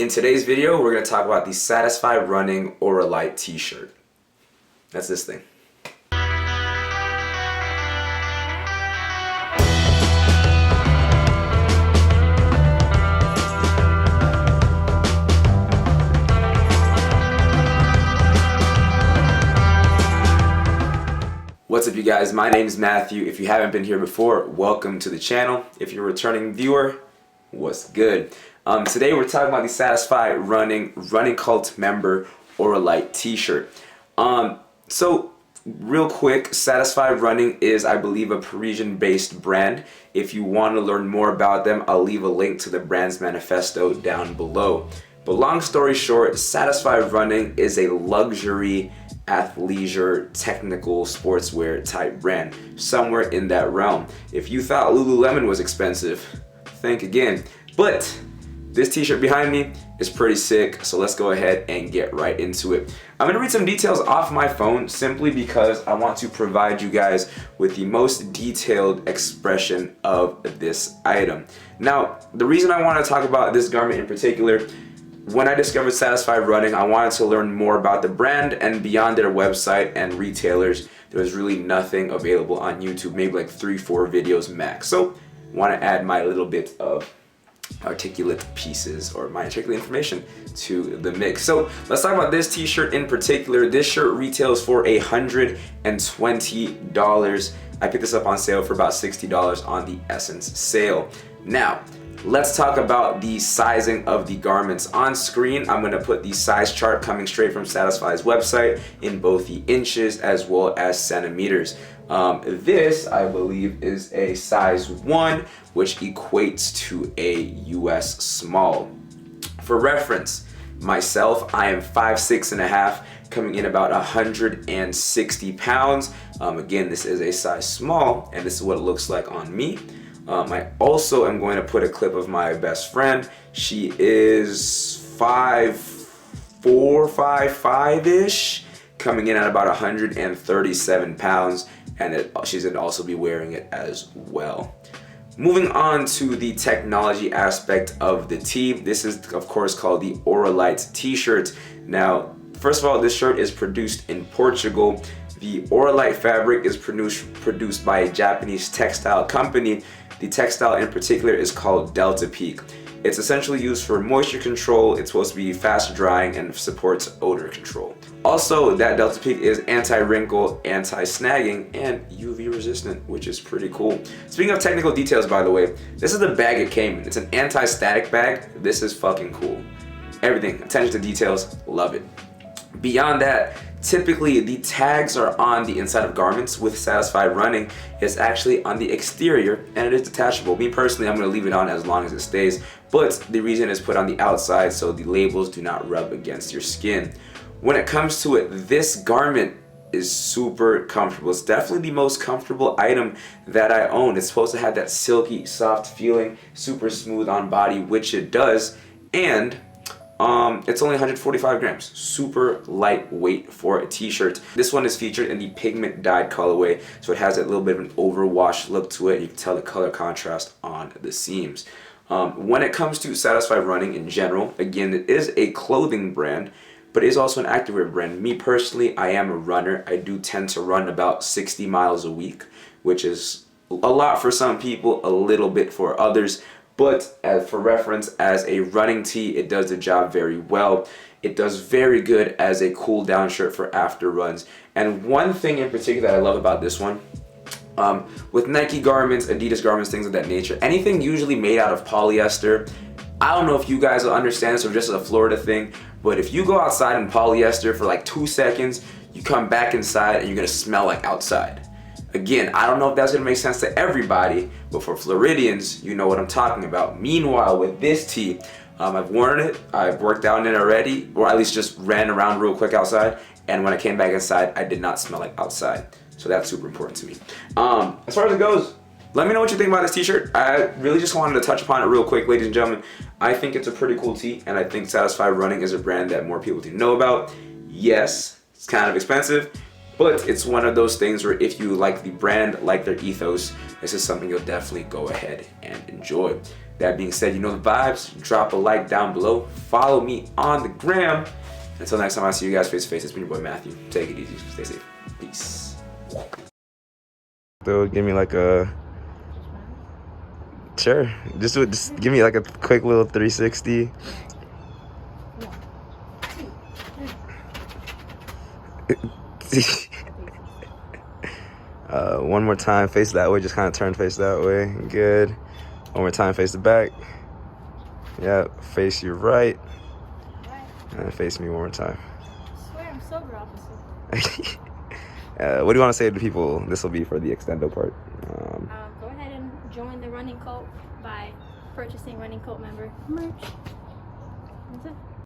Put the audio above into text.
In today's video, we're going to talk about the Satisfy Running Auralite T-Shirt. That's this thing. What's up, you guys? My name is Matthew. If you haven't been here before, welcome to the channel. If you're a returning viewer, what's good? Today we're talking about the Satisfy Running Cult member Auralite T-Shirt. So real quick, Satisfy Running is, I believe, a Parisian-based brand. If you want to learn more about them, I'll leave a link to the brand's manifesto down below. But long story short, Satisfy Running is a luxury athleisure technical sportswear type brand, somewhere in that realm. If you thought Lululemon was expensive, think again. But this t-shirt behind me is pretty sick, so let's go ahead and get right into it. I'm gonna read some details off my phone simply because I want to provide you guys with the most detailed expression of this item. Now, the reason I want to talk about this garment in particular, when I discovered Satisfy Running, I wanted to learn more about the brand, and beyond their website and retailers, there was really nothing available on YouTube, maybe like 3-4 videos max. So I want to add my little bit of articulate pieces or my articulate information to the mix. So let's talk about this t-shirt in particular. This shirt retails for $120. I picked this up on sale for about $60 on the Essence sale. Now, let's talk about the sizing of the garments. On screen, I'm going to put the size chart coming straight from Satisfy's website in both the inches as well as centimeters. This, I believe, is a size 1, which equates to a US small. For reference, myself, I am 5'6.5", coming in about 160 pounds. Again, this is a size small, and this is what it looks like on me. I also am going to put a clip of my best friend. She is 5'4", 5'5"-ish, coming in at about 137 pounds, and she's going to also be wearing it as well. Moving on to the technology aspect of the tee. This is, of course, called the Auralite T-Shirt. Now, first of all, this shirt is produced in Portugal. The Auralite fabric is produced by a Japanese textile company. The textile in particular is called Delta Peak. It's essentially used for moisture control. It's supposed to be fast drying and supports odor control. Also, that Delta Peak is anti-wrinkle, anti-snagging, and UV resistant, which is pretty cool. Speaking of technical details, by the way, this is the bag it came in. It's an anti-static bag. This is fucking cool. Everything, attention to details, love it. Beyond that, typically the tags are on the inside of garments. With Satisfy Running, it's actually on the exterior and it is detachable. Me personally, I'm going to leave it on as long as it stays, but the reason is put on the outside so the labels do not rub against your skin. When it comes to it, this garment is super comfortable. It's definitely the most comfortable item that I own. It's supposed to have that silky, soft feeling, super smooth on body, which it does, and it's only 145 grams, super lightweight for a t-shirt. This one is featured in the pigment dyed colorway, so it has a little bit of an overwash look to it. You can tell the color contrast on the seams. When it comes to Satisfy Running in general, again, it is a clothing brand, but it is also an activewear brand. Me personally, I am a runner. I do tend to run about 60 miles a week, which is a lot for some people, a little bit for others. But for reference, as a running tee, it does the job very well. It does very good as a cool down shirt for after runs. And one thing in particular that I love about this one, with Nike garments, Adidas garments, things of that nature, anything usually made out of polyester, I don't know if you guys will understand this or just a Florida thing, but if you go outside in polyester for like 2 seconds, you come back inside and you're gonna smell like outside. Again, I don't know if that's gonna make sense to everybody, but for Floridians, you know what I'm talking about. Meanwhile, with this tee, I've worn it, I've worked out in it already, or at least just ran around real quick outside, and when I came back inside, I did not smell like outside. So that's super important to me. As far as it goes, let me know what you think about this t-shirt. I really just wanted to touch upon it real quick, ladies and gentlemen. I think it's a pretty cool tee, and I think Satisfy Running is a brand that more people do know about. Yes, it's kind of expensive, but it's one of those things where if you like the brand, like their ethos, this is something you'll definitely go ahead and enjoy. That being said, you know the vibes. Drop a like down below. Follow me on the gram. Until next time I see you guys face to face, it's been your boy Matthew. Take it easy. Stay safe. Peace. They'll give me like a... Sure. Just give me like a quick little 360. One more time, face that way. Just kind of turn face that way. Good. One more time, face the back. Yeah, face your right. And face me one more time. I swear I'm sober, officer. What do you want to say to people? This will be for the extendo part. Go ahead and join the running cult by purchasing running cult member merch. That's it.